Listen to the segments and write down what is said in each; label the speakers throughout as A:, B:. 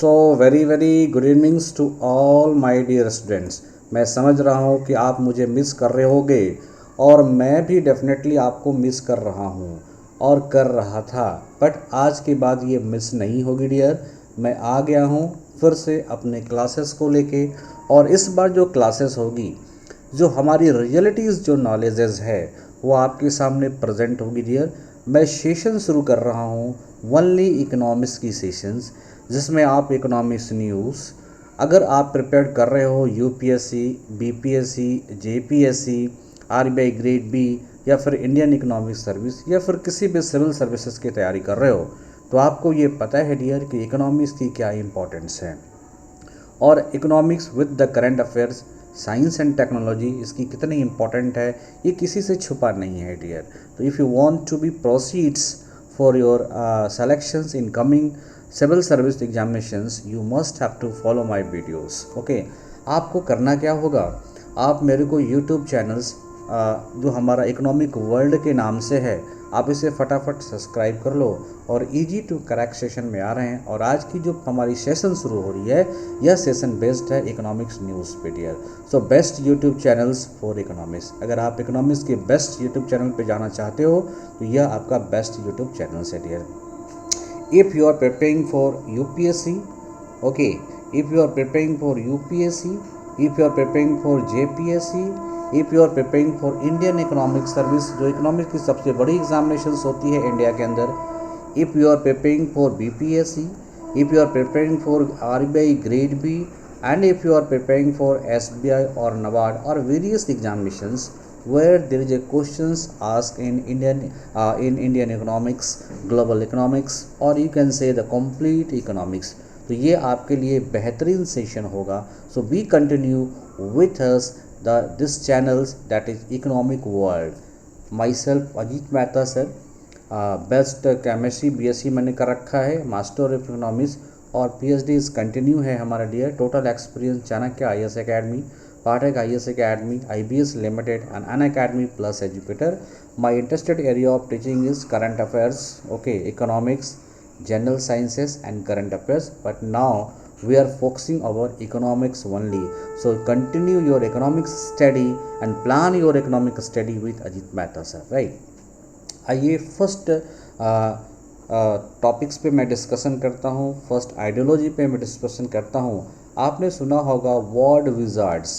A: So very very good evenings to all my dear students. मैं समझ रहा हूँ कि आप मुझे मिस कर रहे होगे और मैं भी डेफिनेटली आपको मिस कर रहा हूँ और कर रहा था। बट आज के बाद ये मिस नहीं होगी डियर। मैं आ गया हूँ फिर से अपने क्लासेस को लेके, और इस बार जो क्लासेस होगी, जो हमारी रियलिटीज़ जो नॉलेजेस है वो आपके सामने प्रेजेंट होगी डियर। मैं सेशन शुरू कर रहा हूँ ओनली इकोनॉमिक्स की सेशंस, जिसमें आप इकोनॉमिक्स न्यूज़, अगर आप प्रिपेयर कर रहे हो UPSC, BPSC, JPSC, RBI grade B, या फिर इंडियन इकोनॉमिक सर्विस, या फिर किसी भी सिविल सर्विसेज की तैयारी कर रहे हो, तो आपको ये पता है डियर कि इकोनॉमिक्स की क्या इंपॉर्टेंस है और economics with the current affairs, science and technology इसकी कितनी इंपॉर्टेंट है, ये किसी से छुपा नहीं है डियर। तो if you want to be proceeds for your selections in coming civil service examinations, you must have to follow my videos. Okay, आपको करना क्या होगा, आप मेरे को यूट्यूब चैनल्स जो हमारा इकोनॉमिक वर्ल्ड के नाम से है, आप इसे फटाफट सब्सक्राइब कर लो। और इजी टू क्रैक सेशन में आ रहे हैं, और आज की जो हमारी सेशन शुरू हो रही है, यह सेशन बेस्ड है इकोनॉमिक्स न्यूज़ पे dear. So best YouTube channels for economics, अगर आप इकोनॉमिक्स के बेस्ट यूट्यूब चैनल पे जाना चाहते हो तो यह आपका बेस्ट यूट्यूब चैनल है dear. If you are preparing for UPSC, okay, if you are preparing for UPSC, if you are preparing for JPSC, if you are preparing for Indian Economic Service, जो economics की सबसे बड़ी examinations होती है India के अंदर, if you are preparing for BPSC, if you are preparing for RBI grade B, and if you are preparing for SBI or NABARD or various examinations where there is a questions asked in Indian economics, global economics, or you can say the complete economics, तो ये आपके लिए बेहतरीन session होगा। So we continue with us this channels that is economic world. Myself Ajit Mehta sir, best chemistry BSc मैंने कर रखा है, मास्टर ऑफ इकोनॉमिक्स, और पीएचडी इज कंटिन्यू है हमारा dear. Total experience Chanakya IAS academy, Pathak IAS Academy, IBS Limited, and Unacademy Plus Educator. My interested area of teaching is current affairs, okay, economics, general sciences, and current affairs. But now we are focusing our economics only. So continue your economics study and plan your economic study with Ajit Mehta sir, right? आइए first topics पे मैं discussion करता हूँ। First ideology पे मैं discussion करता हूँ। आपने सुना होगा वर्ड विजार्ड्स।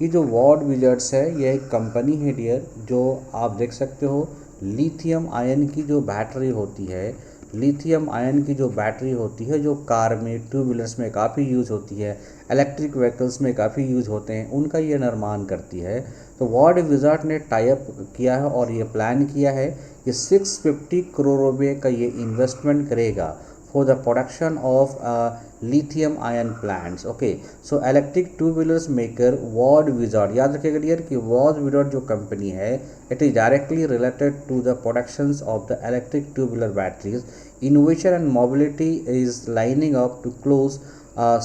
A: ये जो वर्ड विजार्ड्स है, ये एक कंपनी है डियर, जो आप देख सकते हो लिथियम आयन की जो बैटरी होती है, लिथियम आयन की जो बैटरी होती है, जो कार में, टू व्हीलर्स में काफ़ी यूज़ होती है, इलेक्ट्रिक व्हीकल्स में काफ़ी यूज़ होते हैं, उनका ये निर्माण करती है। तो वर्ड विजार्ड ने टाई अप किया है और ये प्लान किया है कि 650 करोड़ रुपये का ये इन्वेस्टमेंट करेगा for the production of lithium ion plants. Okay, so electric two wheelers maker Ward Wizard, याद रखिएगा डियर कि Ward Wizard जो कंपनी है, it is directly related to the productions of the electric two wheeler batteries. Innovation and mobility is lining up to close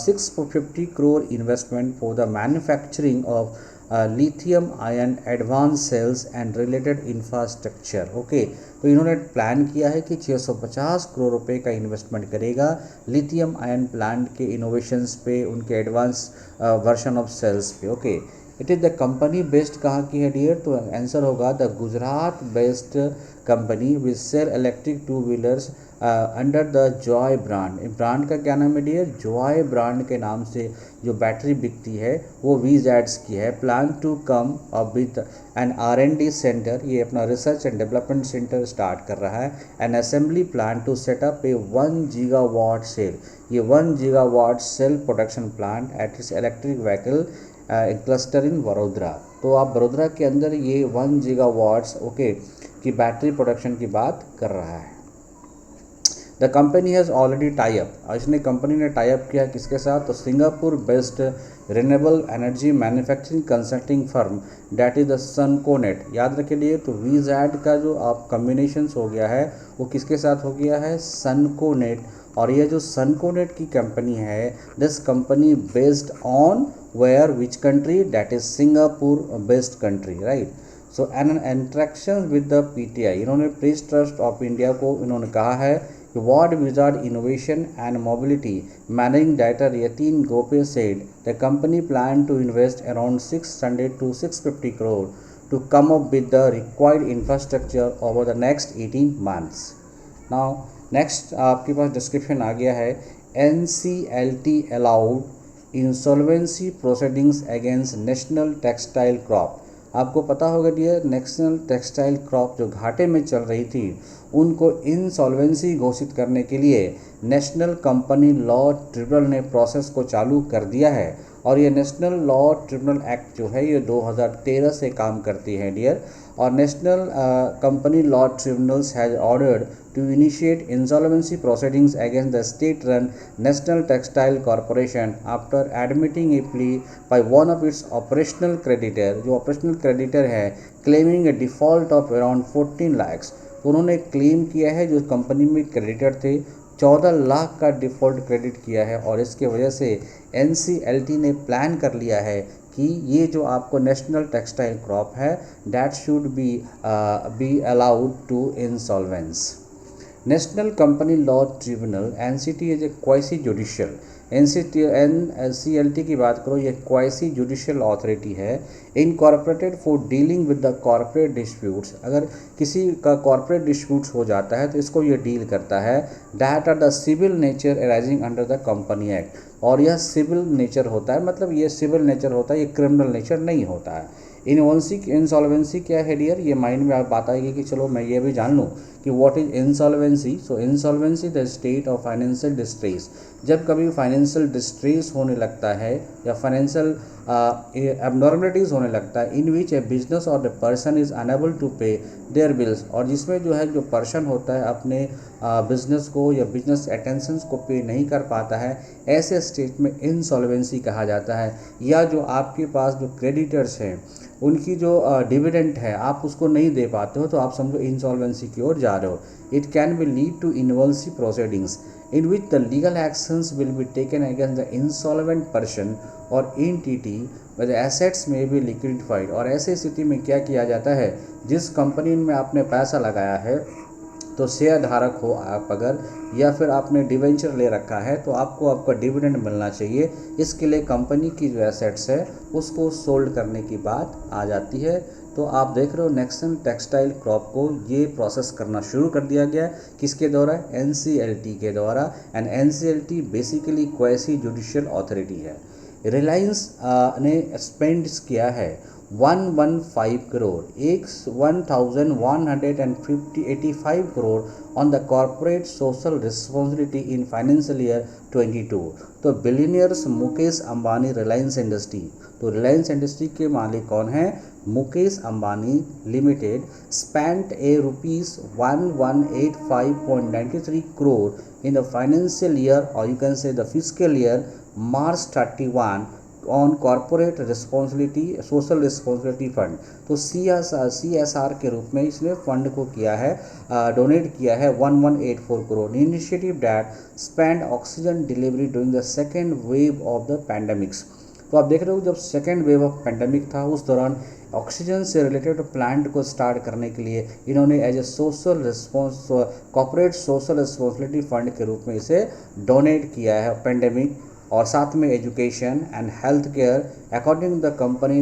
A: 650 crore investment for the manufacturing of lithium ion advance cells and related infrastructure. Okay, तो इन्होंने plan किया है कि 650 करोड़ रुपए का investment करेगा lithium ion plant के innovations पे, उनके एडवांस वर्जन ऑफ सेल्स पे। Okay, it is the company based कहाँ की है डियर, तो आंसर होगा the Gujarat based company with cell electric two wheelers under the Joy brand. Brand का क्या नाम है डियर, जॉय ब्रांड के नाम से जो बैटरी बिकती है वो वीजैड्स की है। Plan to come up with an R&D centre, ये अपना research and development centre start कर रहा है। An assembly plan to set up a 1 gigawatt cell, ये 1 gigawatt cell production plant at its electric vehicle cluster in Vadodara. तो आप वडोदरा के अंदर ये 1 गीगावाट्स ओके की बैटरी प्रोडक्शन की बात कर रहा है। The company has already tie up, इसने कंपनी ने टाई अप किया किसके साथ, तो Singapore based renewable energy manufacturing consulting firm that is the सनकोनेट। याद रखिए लिए, तो वीजैड का जो आप कम्बिनेशन हो गया है वो किसके साथ हो गया है, सनकोनेट। और ये जो सनकोनेट की कंपनी है, this company based on where which country, that is Singapore based country, right. So an interaction with the PTI, इन्होंने प्रेस ट्रस्ट ऑफ इंडिया को इन्होंने कहा है World Wizard Innovation and Mobility Managing Director Yatin Gope said the company planned to invest around 600 to 650 crore to come up with the required infrastructure over the next 18 months. Now next आपके पास description आ गया है NCLT allowed insolvency proceedings against National Textile Crop। आपको पता होगा dear, national textile crop जो घाटे में चल रही थी उनको इंसॉल्वेंसी घोषित करने के लिए नेशनल कंपनी लॉ ट्रिब्यूनल ने प्रोसेस को चालू कर दिया है। और ये नेशनल लॉ ट्रिब्यूनल एक्ट जो है ये 2013 से काम करती है डियर। और national company law tribunals has ordered to initiate insolvency proceedings against the state-run National Textile Corporation after admitting a plea by one of its operational creditor, जो operational creditor है, claiming a default of around 14 lakhs। उन्होंने claim किया है, जो company में creditor थे 14 लाख का default credit किया है। और इसके वजह से NCLT ने प्लान कर लिया है कि ये जो आपको नेशनल टेक्सटाइल क्रॉप है that should be allowed to insolvency. National company law tribunal NCT is a quasi judicial. NCLT की बात करो, ये क्वासी जुडिशियल अथॉरिटी है incorporated for dealing with the corporate disputes. अगर किसी का कॉर्पोरेट डिस्प्यूट्स हो जाता है तो इसको ये डील करता है। That are the civil nature arising under the company act. और यह सिविल नेचर होता है, मतलब ये सिविल नेचर होता है, ये क्रिमिनल नेचर नहीं होता है। इंसॉल्वेंसी क्या है डियर, ये माइंड में आप बात आएगी कि चलो मैं ये भी जान लूँ कि what is insolvency. So insolvency the state of financial distress. जब कभी फाइनेंशियल डिस्ट्रेस होने लगता है या फाइनेंशियल एबनॉर्मलिटीज़ होने लगता है इन विच ए बिजनेस और the person is unable to pay their bills. और जिसमें जो है जो पर्सन होता है अपने बिजनेस को या बिजनेस अटेंशंस को पे नहीं कर पाता है, ऐसे स्टेट में इंसॉल्वेंसी कहा जाता है। या जो आपके पास जो क्रेडिटर्स हैं उनकी जो डिविडेंट है आप उसको नहीं दे पाते हो तो आप समझो इंसॉल्वेंसी की ओर जा रहे हो। It can be lead to insolvency proceedings in which the legal actions will be taken against the insolvent person or entity where the assets may be liquidified। और ऐसे स्थिति में क्या किया जाता है, जिस कंपनी में आपने पैसा लगाया है तो शेयर धारक हो आप अगर, या फिर आपने डिवेंचर ले रखा है तो आपको आपका डिविडेंड मिलना चाहिए। इसके लिए कंपनी की जो एसेट्स है उसको सोल्ड करने की बात आ जाती है। तो आप देख रहे हो नेशनल टेक्सटाइल क्रॉप को ये प्रोसेस करना शुरू कर दिया गया किसके द्वारा, NCLT के द्वारा। And NCLT basically quasi judicial authority है। रिलायंस ने स्पेंड किया है 115 crore 1185 crore on the corporate social responsibility in financial year 22। तो बिलियनियर्स मुकेश अंबानी रिलायंस इंडस्ट्री, तो रिलायंस इंडस्ट्री के मालिक कौन हैं, Mukesh Ambani limited spent a rupees 1185.93 crore in the financial year or you can say the fiscal year March 31 on corporate responsibility social responsibility fund. तो CSR के रूप में इसने फंड को किया है, डोनेट किया है 1184 crore. Initiative that spend oxygen delivery during the second wave of the pandemics. तो आप देख रहे हो जब सेकेंड वेव ऑफ पैंडमिक था उस दौरान ऑक्सीजन से रिलेटेड प्लांट को स्टार्ट करने के लिए इन्होंने as a social response corporate social responsibility fund के रूप में इसे डोनेट किया है पैंडमिक। और साथ में education and health care according the company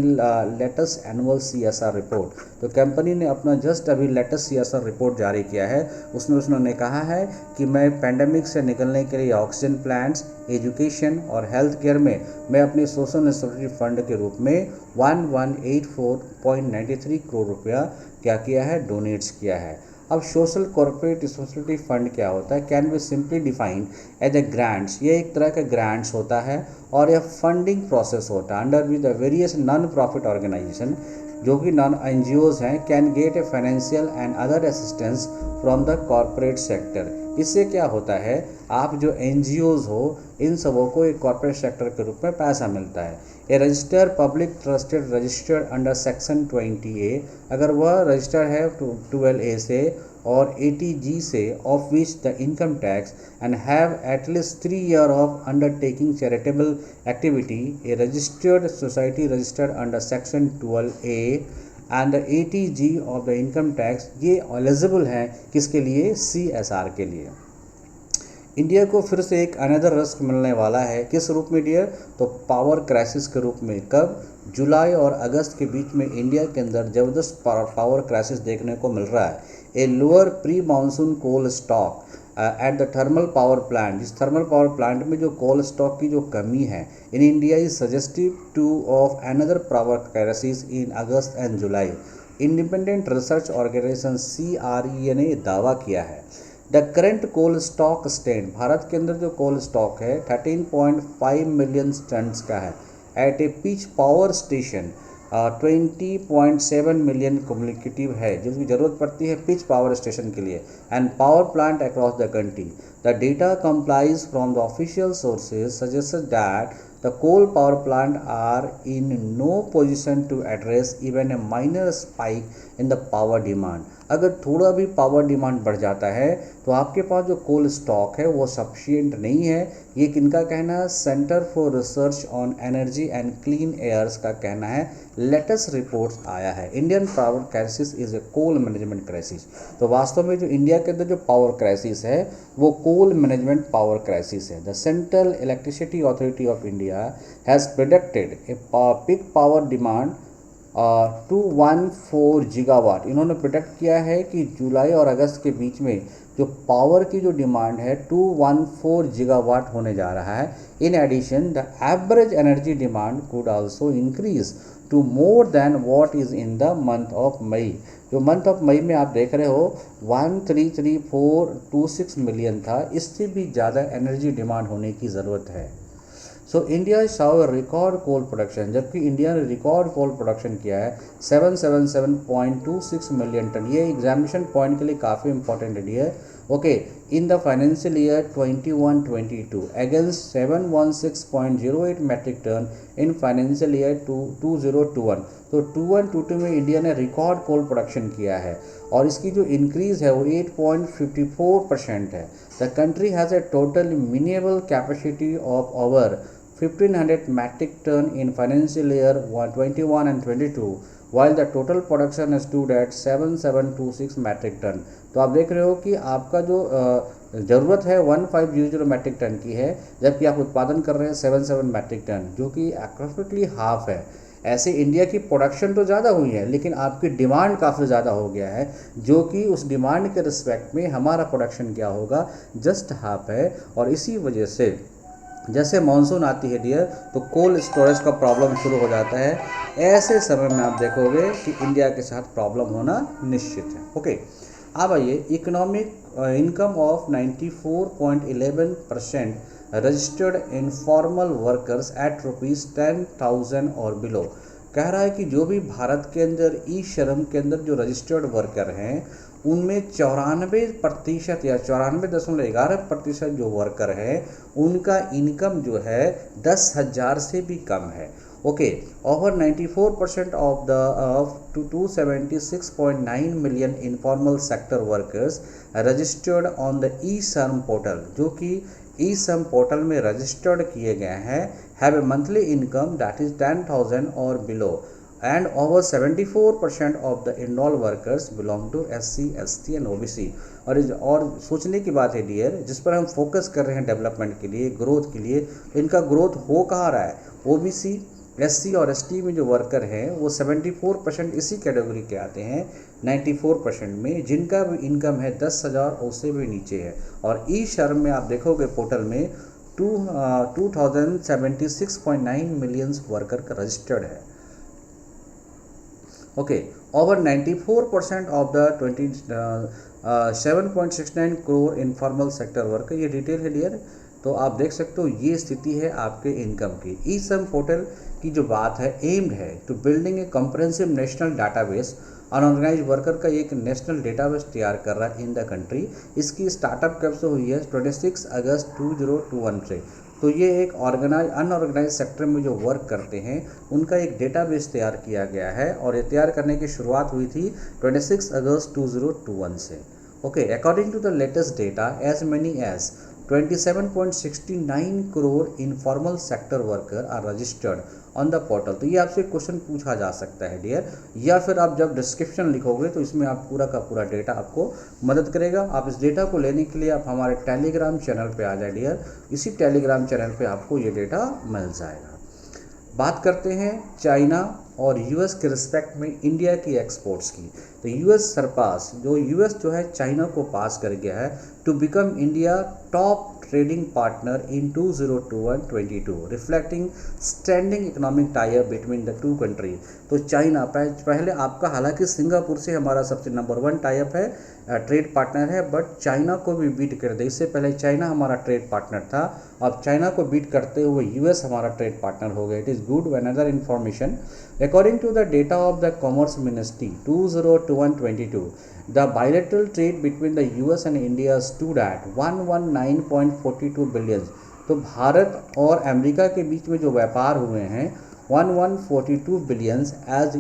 A: latest annual CSR report. तो कंपनी ने अपना जस्ट अभी लेटेस्ट CSR रिपोर्ट जारी किया है, उसमें उन्होंने कहा है कि मैं पैंडमिक से निकलने के लिए ऑक्सीजन प्लांट्स, एजुकेशन और हेल्थ केयर में मैं अपने सोशल रिस्पॉन्सिबिलिटी फंड के रूप में 1184.93 करोड़ रुपया क्या किया है, डोनेट्स किया है। अब सोशल कॉर्पोरेट रिस्पॉन्सिबिलिटी फंड क्या होता है, can be simply defined as a grants. ये एक तरह का ग्रांट्स होता है और यह फंडिंग प्रोसेस होता है under with the various non profit organization जो कि नॉन NGOs हैं can get a financial and other assistance from the corporate sector. इससे क्या होता है, आप जो NGOs हो इन सबों को एक कॉर्पोरेट सेक्टर के रूप में पैसा मिलता है। A registered public trusted registered under section 20A, अगर वह रजिस्टर्ड है 12A से और 80G से of which the income tax and have at least 3 years of undertaking charitable activity, A registered society registered under section 12A and 80G of the income tax, ये eligible हैं किसके लिए, CSR के लिए। इंडिया को फिर से एक अनदर रिस्क मिलने वाला है। किस रूप में डियर? तो पावर क्राइसिस के रूप में। कब? जुलाई और अगस्त के बीच में इंडिया के अंदर ज़बरदस्त पावर क्राइसिस देखने को मिल रहा है। A lower pre monsoon coal stock at the thermal power plant, इस थर्मल पावर प्लांट में जो कोल स्टॉक की जो कमी है in India is suggestive to of another power crisis in August and July. Independent research organization CRE ने दावा किया है। The current coal stock stand, Bharat के अंदर जो कोल स्टॉक है 13.5 मिलियन टन्स का है। At a pitch power station 20.7 million communicative है, जिसकी ज़रूरत पड़ती है पिच पावर स्टेशन के लिए। And power plant across the country, the data complies from the official sources suggest that the coal power plant are in no position to address even a minor spike in the power demand। अगर थोड़ा भी power demand बढ़ जाता है तो आपके पास जो coal stock है वो सफिशिएंट नहीं है। ये किनका कहना है? Centre for research on energy and clean airs का कहना है। लेटेस्ट रिपोर्ट्स आया है Indian power crisis is a coal management crisis. तो वास्तव में जो इंडिया के अंदर जो पावर क्राइसिस है वो कोल मैनेजमेंट पावर क्राइसिस है। The central electricity authority of India has predicted a peak power demand 214 gigawatt. इन्होंने प्रोडक्ट किया है कि जुलाई और अगस्त के बीच में जो पावर की जो डिमांड है 214 गीगावाट होने जा रहा है। In addition the average energy demand could also increase to more than what is in the month of May. जो मंथ ऑफ मई में आप देख रहे हो 133426 मिलियन था, इससे भी ज़्यादा एनर्जी डिमांड होने की ज़रूरत है। So India saw record coal production, जबकि इंडिया ने रिकॉर्ड कोल प्रोडक्शन किया है 777.26 मिलियन टन। ये एग्जामिनेशन पॉइंट के लिए काफ़ी इंपॉर्टेंट है। Okay, in the financial year 21-22 against 716.08 metric ton in financial year 2021। तो 21-22 में इंडिया ने रिकॉर्ड कोल प्रोडक्शन किया है और इसकी जो इंक्रीज़ है वो 8.54% है। The country has a total mineable capacity of over 1500 metric ton in financial year 21 and 22, while the total production stood at 7726 metric ton। तो आप देख रहे हो कि आपका जो ज़रूरत है 1500 मैट्रिक टन की है, जबकि आप उत्पादन कर रहे हैं 77 मैट्रिक टन, जो कि अप्रोक्सीमेटली हाफ है। ऐसे इंडिया की प्रोडक्शन तो ज़्यादा हुई है लेकिन आपकी डिमांड काफ़ी ज़्यादा हो गया है, जो कि उस डिमांड के रिस्पेक्ट में हमारा प्रोडक्शन क्या होगा, जस्ट हाफ है। और इसी वजह से जैसे मानसून आती है डियर तो कोल्ड स्टोरेज का प्रॉब्लम शुरू हो जाता है। ऐसे समय में आप देखोगे कि इंडिया के साथ प्रॉब्लम होना निश्चित है। ओके, अब आइए economic income of 94.11% registered informal workers at ₹10,000 और बिलो। कह रहा है कि जो भी भारत के अंदर ई श्रम के अंदर जो रजिस्टर्ड वर्कर हैं उनमें 94% या 94.11% जो वर्कर है उनका इनकम जो है 10,000 से भी कम है। Okay, over 94% of 276.9 million informal sector workers registered on the e Shram portal, जो कि ई श्रम पोर्टल में रजिस्टर्ड किए गए हैं, have a monthly income that is 10,000 और below, and over 74% of the enrolled workers belong to SC, ST and OBC। और सोचने की बात है डियर, जिस पर हम फोकस कर रहे हैं डेवलपमेंट के लिए, ग्रोथ के लिए, तो इनका ग्रोथ हो कहाँ रहा है? OBC, SC और ST में जो वर्कर हैं वो 74% इसी कैटेगरी के आते हैं 94% में, जिनका भी इनकम है 10,000 और उससे भी नीचे है। और ई श्रम में आप देखोगे पोर्टल में 2076.9 मिलियंस वर्कर का रजिस्टर्ड है। Okay, over 94% of the 7.69 crore informal sector worker, ये डिटेल है डियर। तो आप देख सकते हो ये स्थिति है आपके इनकम की। ई श्रम पोर्टल की जो बात है एम्ड है to building a comprehensive national database. Unorganize worker का एक नेशनल डेटाबेस तैयार कर रहा है इन द कंट्री। इसकी स्टार्टअप कब से हुई है? 26 अगस्त 2021 से। तो ये एक अनऑर्गेनाइज सेक्टर में जो वर्क करते हैं उनका एक डेटाबेस तैयार किया गया है और ये तैयार करने की शुरुआत हुई थी 26 अगस्त 2021 से। Okay, according to the latest data as many as 27.69 crore informal sector worker are registered on the portal. तो ये आपसे क्वेश्चन पूछा जा सकता है डियर, या फिर आप जब डिस्क्रिप्शन लिखोगे तो इसमें आप पूरा का पूरा डेटा आपको मदद करेगा। आप इस डेटा को लेने के लिए आप हमारे टेलीग्राम चैनल पे आ जाए डियर, इसी टेलीग्राम चैनल पे आपको ये डेटा मिल जाएगा। बात करते हैं चाइना और यूएस के रिस्पेक्ट में इंडिया की एक्सपोर्ट्स की। तो यूएस सरपास यूएस जो है चाइना को पास कर गया है to become India top trading partner in 2021-22, reflecting standing economic tie-up between the two country. तो चाइना पहले आपका, हालांकि सिंगापुर से हमारा सबसे नंबर 1 टाई-अप है, ट्रेड पार्टनर है, बट चाइना को भी बीट कर दे। इससे पहले चाइना हमारा ट्रेड पार्टनर था, अब चाइना को बीट करते हुए यूएस हमारा ट्रेड पार्टनर हो गया। It is good. Another information, according to the data of the commerce ministry 2021-22, the bilateral trade between the US and India stood at 119.42 billion. तो भारत और अमेरिका के बीच में जो व्यापार हुए हैं 1142 बिलियन एज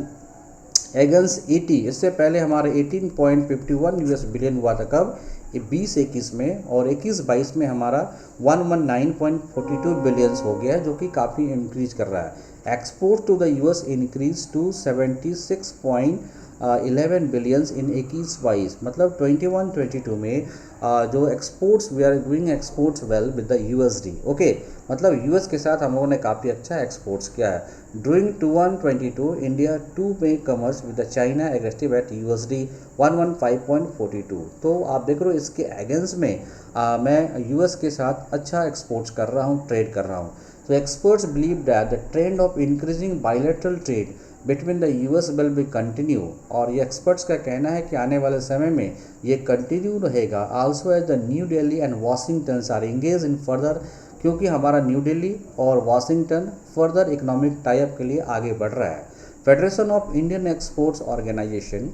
A: एगेंस्ट 80, इससे पहले हमारे 18.51 यूएस बिलियन हुआ था कब, 2021 में, और 21-22 में हमारा 119.42 बिलियंस हो गया, जो कि काफ़ी इंक्रीज कर रहा है। Export to the US increase to 76.11 billions in 21-22, मतलब 21-22 में जो exports, we are doing exports well with the USD. Okay, मतलब यूएस के साथ हम लोगों ने काफ़ी अच्छा एक्सपोर्ट्स किया है। ड्यूरिंग 21-22 इंडिया टू में commerce with the China aggressive at USD 115.42। तो आप देख रहे हो इसके अगेंस्ट में मैं यूएस के साथ अच्छा एक्सपोर्ट्स कर रहा हूँ, ट्रेड कर रहा हूँ। So experts believe that the trend of increasing bilateral trade between the US will be continue, और ये एक्सपर्ट्स का कहना है कि आने वाले समय में ये कंटिन्यू रहेगा। Also as the new Delhi and Washington are engage in further, क्योंकि हमारा न्यू दिल्ली और वाशिंगटन फर्दर इकोनॉमिक टाई-अप के लिए आगे बढ़ रहा है। Federation of Indian exports organization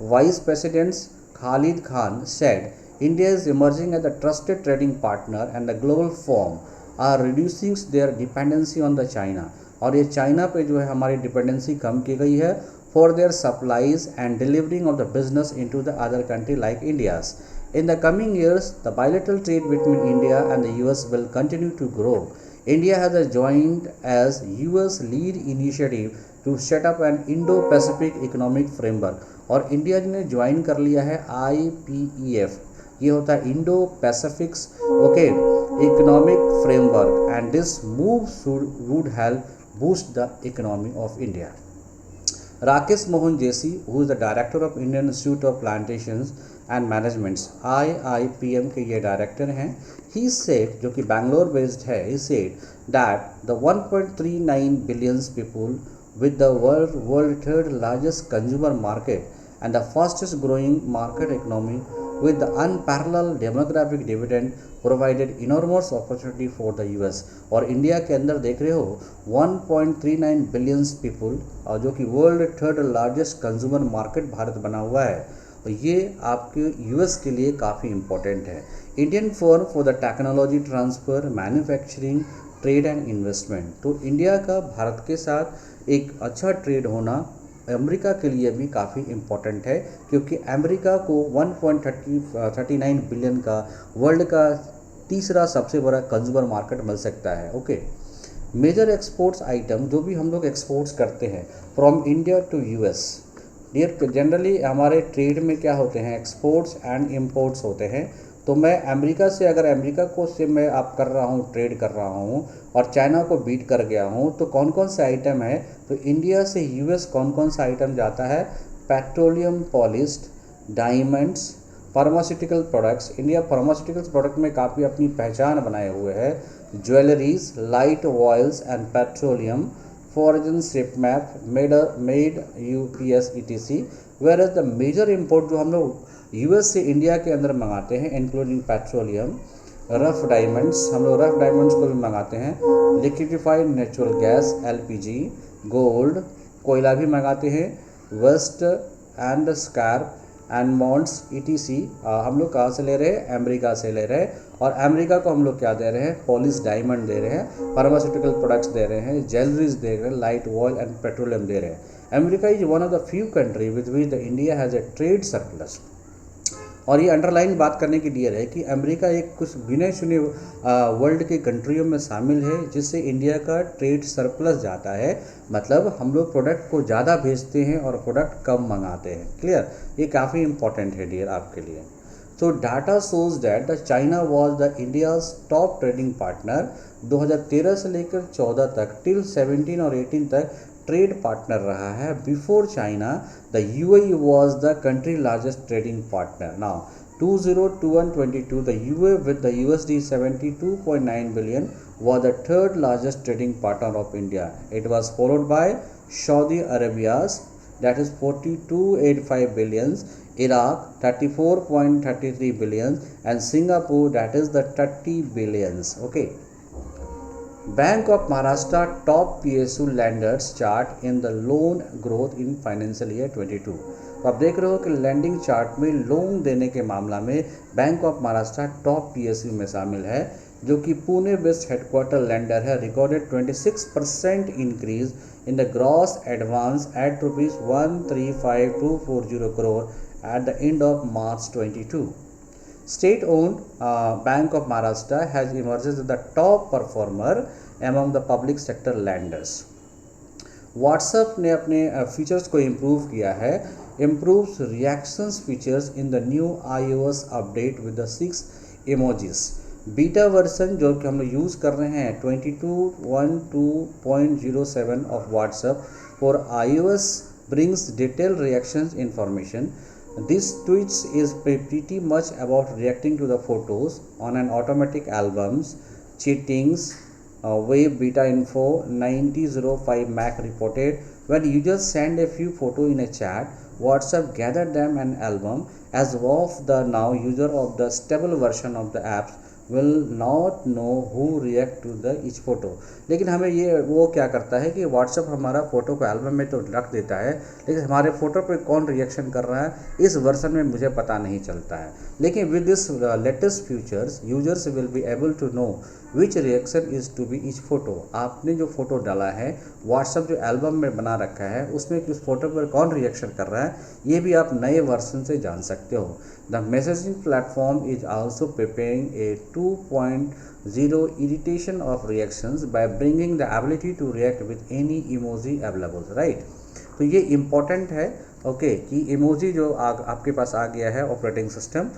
A: vice presidents Khalid Khan said India is emerging as the trusted trading partner and the global form are reducing their dependency on the China, और ये China पे जो है हमारी डिपेंडेंसी कम की गई है for their supplies and delivering of the business into the other country like India's. In the coming years the bilateral trade between India and the US will continue to grow. India has joined as US lead initiative to set up an Indo-Pacific economic framework, और India ने join कर लिया है IPEF, ये होता है Indo Pacifics okay economic framework, and this move would help boost the economy of India. Rakesh Mohan जेसी, who is the director of Indian institute of plantations and managements IIPM के ये डायरेक्टर हैं, ही सेड, जो कि Bangalore based है, he said that the 1.39 billion people with the world third largest consumer market and the fastest growing market economy with the unparalleled demographic dividend provided enormous opportunity for the US। और India के अंदर देख रहे हो 1.39 billion people, और जो कि world third largest consumer market Bharat बना हुआ है, और ये आपके यूएस के लिए काफ़ी इंपॉर्टेंट है। Indian firm for the technology transfer, manufacturing, trade and investment. तो इंडिया का भारत के साथ एक अच्छा ट्रेड होना अमेरिका के लिए भी काफ़ी इम्पोर्टेंट है, क्योंकि अमेरिका को 1.39 बिलियन का वर्ल्ड का तीसरा सबसे बड़ा कंज्यूमर मार्केट मिल सकता है। ओके, मेजर एक्सपोर्ट्स आइटम जो भी हम लोग एक्सपोर्ट्स करते हैं from India to US, dear generally हमारे ट्रेड में क्या होते हैं, एक्सपोर्ट्स एंड इम्पोर्ट्स होते हैं। तो मैं अमेरिका से, अगर अमेरिका को से मैं आप कर रहा हूँ, ट्रेड कर रहा हूँ और चाइना को बीट कर गया हूँ, तो कौन कौन से आइटम है, तो इंडिया से यूएस कौन कौन सा आइटम जाता है, petroleum polished, diamonds, pharmaceutical products. India pharmaceutical product में काफ़ी अपनी पहचान बनाए हुए है, jewelleries, light oils and petroleum, foreign ship map, made UPS ETC। Where as the major import जो हम लोग यूएस से इंडिया के अंदर मंगाते हैं, इंक्लूडिंग पेट्रोलियम, रफ डायमंड्स, हम लोग रफ डायमंड्स को भी मंगाते हैं, liquidified natural gas LPG, gold, कोयला भी मंगाते हैं, वेस्ट एंड स्क्रैप एंड मॉन्ट्स ETC। हम लोग कहाँ से ले रहे हैं, अमेरिका से ले रहे हैं, और अमेरिका को हम लोग क्या दे रहे हैं, पॉलिश डायमंड दे रहे हैं, फार्मास्यूटिकल प्रोडक्ट्स दे रहे हैं, ज्वेलरीज दे रहे हैं, लाइट ऑयल एंड पेट्रोलियम दे रहे हैं। America is one of the few country with which the India has a trade surplus. और ये अंडरलाइन बात करने की डियर है कि अमेरिका एक कुछ गिने चुने वर्ल्ड के कंट्रियों में शामिल है जिससे इंडिया का ट्रेड सरप्लस जाता है, मतलब हम लोग प्रोडक्ट को ज़्यादा भेजते हैं और प्रोडक्ट कम मंगाते हैं। क्लियर, ये काफ़ी इंपॉर्टेंट है डियर आपके लिए। So data shows that the China was the India's top trading partner 2013 से लेकर 14 तक टिल 17 और 18 तक ट्रेड पार्टनर रहा है। Before China the UAE was the country largest trading partner. Now 2021-22 the UAE with the USD 72.9 billion was the third largest trading partner of India. It was followed by Saudi Arabia's that is 42.85 billions, Iraq 34.33 billions and Singapore that is the 30 billions. Okay. Bank of Maharashtra top PSU lenders chart in the loan growth in financial year 22। तो आप देख रहे हो कि landing chart में loan देने के मामला में bank of Maharashtra top PSU में शामिल है, जो कि पुणे बेस्ड हेडक्वार्टर लैंडर है। Recorded 26% increase in the gross advance at ₹135,240 crore at the end of March 22. State-owned Bank of Maharashtra has emerged as the top performer among the public sector lenders. WhatsApp ने अपने features को improve किया है। improves reactions features in the new iOS update with the 6 emojis. Beta version जो कि हम लोग use कर रहे हैं 22.12.07 of WhatsApp for iOS brings detailed reactions information. This tweets is pretty much about reacting to the photos on an automatic albums, cheatings, web beta info 9005 Mac reported when users send a few photos in a chat, WhatsApp gathered them an album. As of the now, user of the stable version of the apps will not know who react to the each photo. लेकिन हमें ये वो क्या करता है कि WhatsApp हमारा photo को एल्बम में तो रख देता है, लेकिन हमारे फ़ोटो पे कौन रिएक्शन कर रहा है इस वर्जन में मुझे पता नहीं चलता है। लेकिन with this latest features users will be able to know which reaction is to be each photo. आपने जो फ़ोटो डाला है WhatsApp जो एल्बम में बना रखा है उसमें उस फोटो पर कौन रिएक्शन कर रहा है ये भी आप नए वर्जन से जान सकते हो। The messaging platform is also preparing a 2.0 iteration of reactions by bringing the ability to react with any emoji available, right. तो ये इम्पॉर्टेंट है ओके कि इमोजी जो आपके पास आ गया है ऑपरेटिंग सिस्टम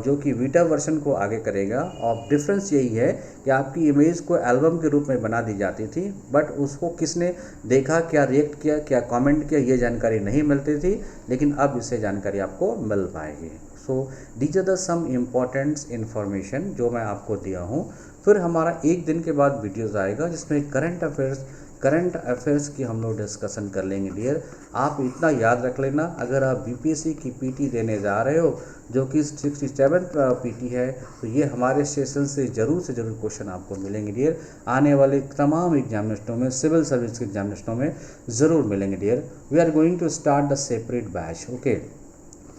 A: जो कि वीटा वर्जन को आगे करेगा। और डिफरेंस यही है कि आपकी इमेज को एल्बम के रूप में बना दी जाती थी, बट उसको किसने देखा, क्या रिएक्ट किया, क्या कमेंट किया, ये जानकारी नहीं मिलती थी, लेकिन अब इससे जानकारी आपको मिल पाएगी। So these are the some important information जो मैं आपको दिया हूँ। फिर हमारा एक दिन के बाद वीडियोज़ आएगा जिसमें करंट अफेयर्स की हम लोग डिस्कशन कर लेंगे डियर। आप इतना याद रख लेना, अगर आप बीपीएससी की पीटी देने जा रहे हो जो कि 67 पीटी है, तो ये हमारे सेशन से ज़रूर क्वेश्चन आपको मिलेंगे डियर। आने वाले तमाम एग्जामिनेशनों में, सिविल सर्विस के एग्जामिनेशनों में ज़रूर मिलेंगे dear. We are going to start the separate batch okay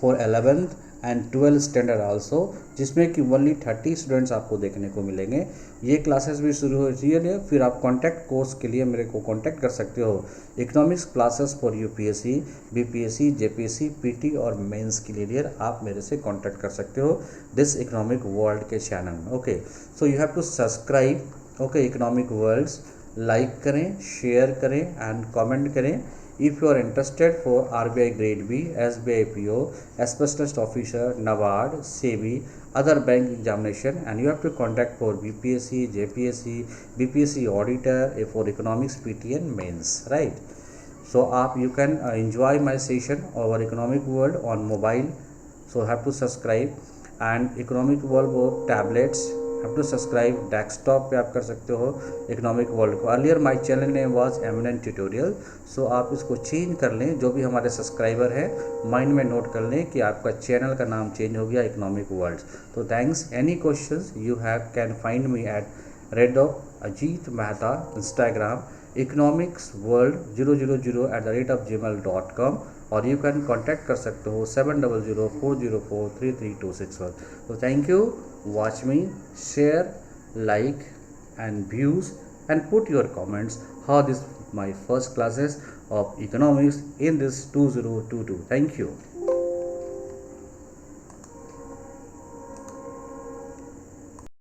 A: for 11th and 12th standard also, जिसमें कि ओनली 30 स्टूडेंट्स आपको देखने को मिलेंगे। ये क्लासेस भी शुरू हो रही है। फिर आप कॉन्टैक्ट कोर्स के लिए मेरे को कॉन्टैक्ट कर सकते हो। Economics classes for UPSC, BPSC, JPSC, PT और मेंस के लिए आप मेरे से कॉन्टैक्ट कर सकते हो दिस इकोनॉमिक वर्ल्ड के चैनल में okay. So you have to subscribe okay economic worlds, like करें, शेयर करें एंड कमेंट करें। If you are interested for RBI Grade B, SBI PO, Specialist Officer, NABARD, SEBI, other bank examination, and you have to contact for BPSC, JPSC, BPSC Auditor, for Economics, PT and Mains, right? So you can enjoy my session over Economic World on mobile, so have to subscribe, and Economic World for tablets have to subscribe। Desktop पे आप कर सकते हो economic world को। Earlier my channel name was eminent tutorial, so आप इसको change कर लें। जो भी हमारे सब्सक्राइबर है माइंड में नोट कर लें कि आपका चैनल का नाम चेंज हो गया इकोनॉमिक वर्ल्ड। तो thanks. Any questions you have can find me at @Ajit Mehta Instagram, economics world 000@gmail.com, और यू कैन कॉन्टैक्ट कर सकते हो 7004043326 पर। तो thank you, watch me, share, like and views and put your comments how this my first classes of economics in this 2022. Thank you.